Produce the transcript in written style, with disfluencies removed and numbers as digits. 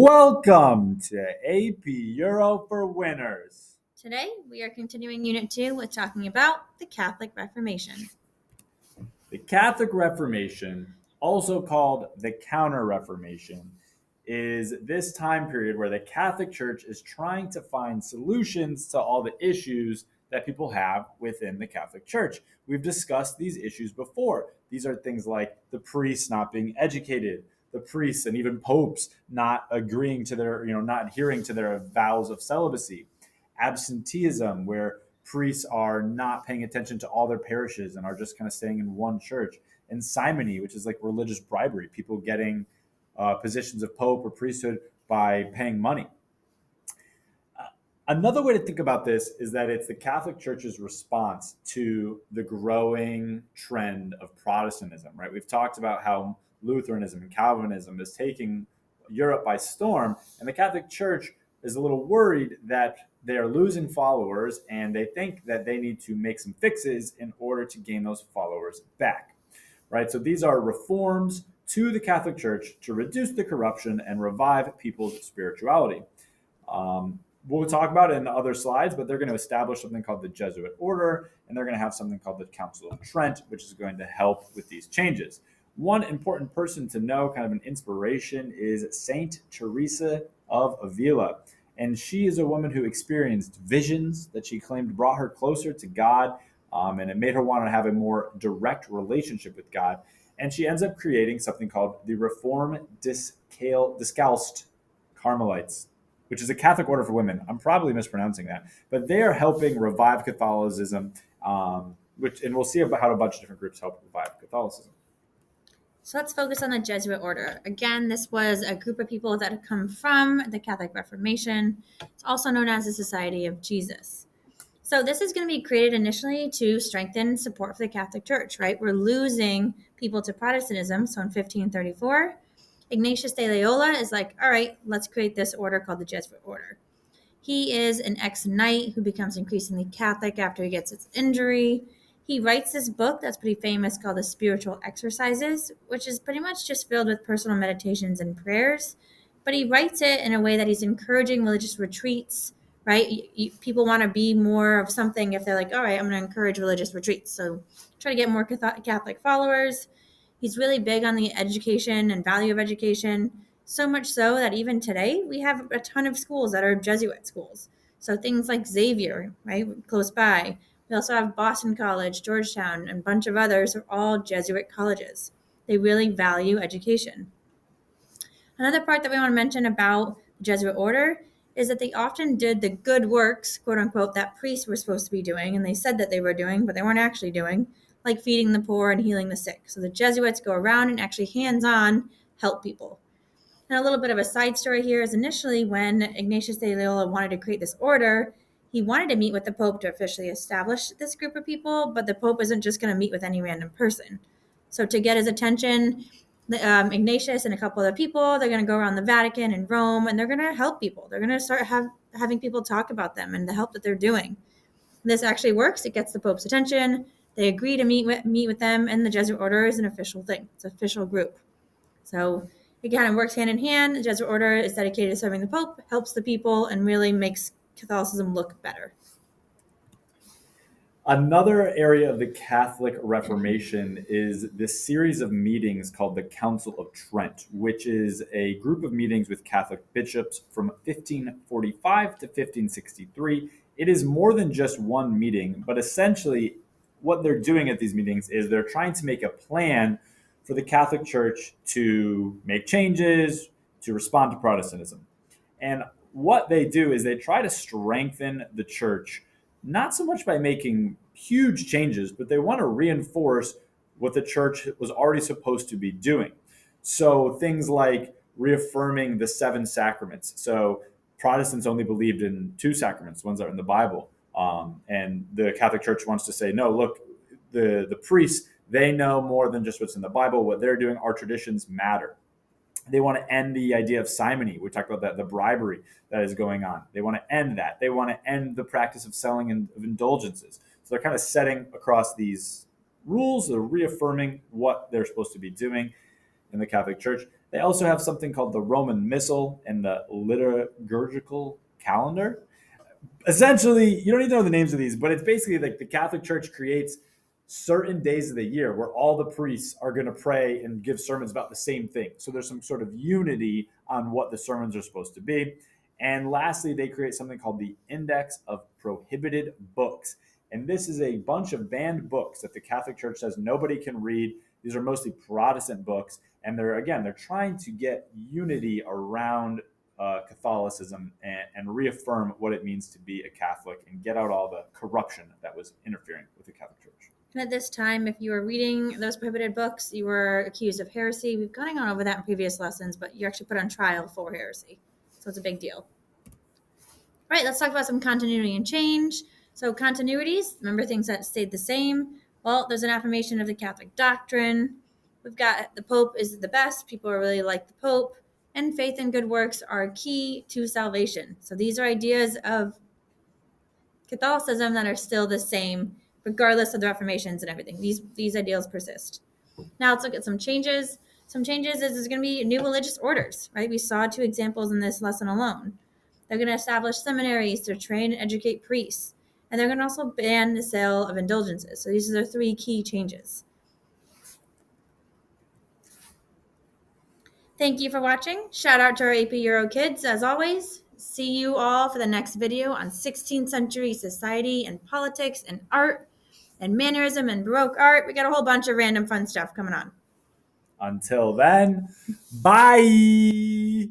Welcome to AP Euro for Winners. Today, we are continuing Unit 2 with talking about the Catholic Reformation. The Catholic Reformation, also called the Counter Reformation, is this time period where the Catholic Church is trying to find solutions to all the issues that people have within the Catholic Church. We've discussed these issues before. These are things like the priests not being educated, the priests and even popes not agreeing to their, not adhering to their vows of celibacy, absenteeism, where priests are not paying attention to all their parishes and are just kind of staying in one church, and simony, which is like religious bribery, people getting positions of pope or priesthood by paying money. Another way to think about this is that it's the Catholic Church's response to the growing trend of Protestantism, right? We've talked about how Lutheranism and Calvinism is taking Europe by storm, and the Catholic Church is a little worried that they are losing followers, and they think that they need to make some fixes in order to gain those followers back, right? So these are reforms to the Catholic Church to reduce the corruption and revive people's spirituality. We'll talk about it in the other slides, but they're going to establish something called the Jesuit order, and they're going to have something called the Council of Trent, which is going to help with these changes. One important person to know, kind of an inspiration, is Saint Teresa of Avila. And she is a woman who experienced visions that she claimed brought her closer to God, and it made her want to have a more direct relationship with God. And she ends up creating something called the Reformed Discalced Carmelites, which is a Catholic order for women. I'm probably mispronouncing that, but they are helping revive Catholicism, and we'll see about how a bunch of different groups help revive Catholicism. So let's focus on the Jesuit order. Again, this was a group of people that had come from the Catholic Reformation. It's also known as the Society of Jesus. So this is going to be created initially to strengthen support for the Catholic Church, right? We're losing people to Protestantism. So in 1534, Ignatius de Loyola is like, all right, let's create this order called the Jesuit order. He is an ex-knight who becomes increasingly Catholic after he gets his injury. He writes this book that's pretty famous called The Spiritual Exercises, which is pretty much just filled with personal meditations and prayers. But he writes it in a way that he's encouraging religious retreats, right? People want to be more of something if they're like, all right, I'm going to encourage religious retreats. So try to get more Catholic followers. He's really big on the education and value of education. So much so that even today we have a ton of schools that are Jesuit schools. So things like Xavier, right, close by. We also have Boston College, Georgetown, and a bunch of others are all Jesuit colleges. They really value education. Another part that we want to mention about the Jesuit order is that they often did the good works, quote unquote, that priests were supposed to be doing, and they said that they were doing, but they weren't actually doing, like feeding the poor and healing the sick. So the Jesuits go around and actually hands-on help people. And a little bit of a side story here is initially when Ignatius de Loyola wanted to create this order, he wanted to meet with the Pope to officially establish this group of people, but the Pope isn't just going to meet with any random person. So to get his attention, Ignatius and a couple other people, they're going to go around the Vatican and Rome, and they're going to help people. They're going to start having people talk about them and the help that they're doing. This actually works. It gets the Pope's attention. They agree to meet with them, and the Jesuit order is an official thing. It's an official group. So it kind of works hand in hand. The Jesuit order is dedicated to serving the Pope, helps the people, and really makes Catholicism look better. Another area of the Catholic Reformation is this series of meetings called the Council of Trent, which is a group of meetings with Catholic bishops from 1545 to 1563. It is more than just one meeting, but essentially what they're doing at these meetings is they're trying to make a plan for the Catholic Church to make changes, to respond to Protestantism. And what they do is they try to strengthen the church, not so much by making huge changes, but they want to reinforce what the church was already supposed to be doing. So things like reaffirming the seven sacraments. So Protestants only believed in two sacraments, ones that are in the Bible. And the Catholic Church wants to say, no, look, the priests, they know more than just what's in the Bible. What they're doing, our traditions matter. They want to end the idea of simony. We talked about that, the bribery that is going on. They want to end that. They want to end the practice of selling of indulgences. So they're kind of setting across these rules. They're reaffirming what they're supposed to be doing in the Catholic Church. They also have something called the Roman Missal and the liturgical calendar. Essentially, you don't need to know the names of these, but it's basically like the Catholic Church creates certain days of the year where all the priests are going to pray and give sermons about the same thing. So there's some sort of unity on what the sermons are supposed to be. And lastly, they create something called the Index of Prohibited Books. And this is a bunch of banned books that the Catholic Church says nobody can read. These are mostly Protestant books. And they're trying to get unity around Catholicism and reaffirm what it means to be a Catholic and get out all the corruption that was interfering with the Catholic Church. And at this time, if you were reading those prohibited books, you were accused of heresy. We've gone over that in previous lessons, but you're actually put on trial for heresy. So it's a big deal. All right, let's talk about some continuity and change. So continuities, remember things that stayed the same. Well, there's an affirmation of the Catholic doctrine. We've got the Pope is the best. People really like the Pope. And faith and good works are key to salvation. So these are ideas of Catholicism that are still the same, regardless of the reformations and everything. These ideals persist. Now let's look at some changes. Some changes is there's going to be new religious orders, right? We saw 2 examples in this lesson alone. They're going to establish seminaries to train and educate priests. And they're going to also ban the sale of indulgences. So these are the 3 key changes. Thank you for watching. Shout out to our AP Euro kids, as always. See you all for the next video on 16th century society and politics and art and mannerism and Baroque art. We got a whole bunch of random fun stuff coming on. Until then, bye.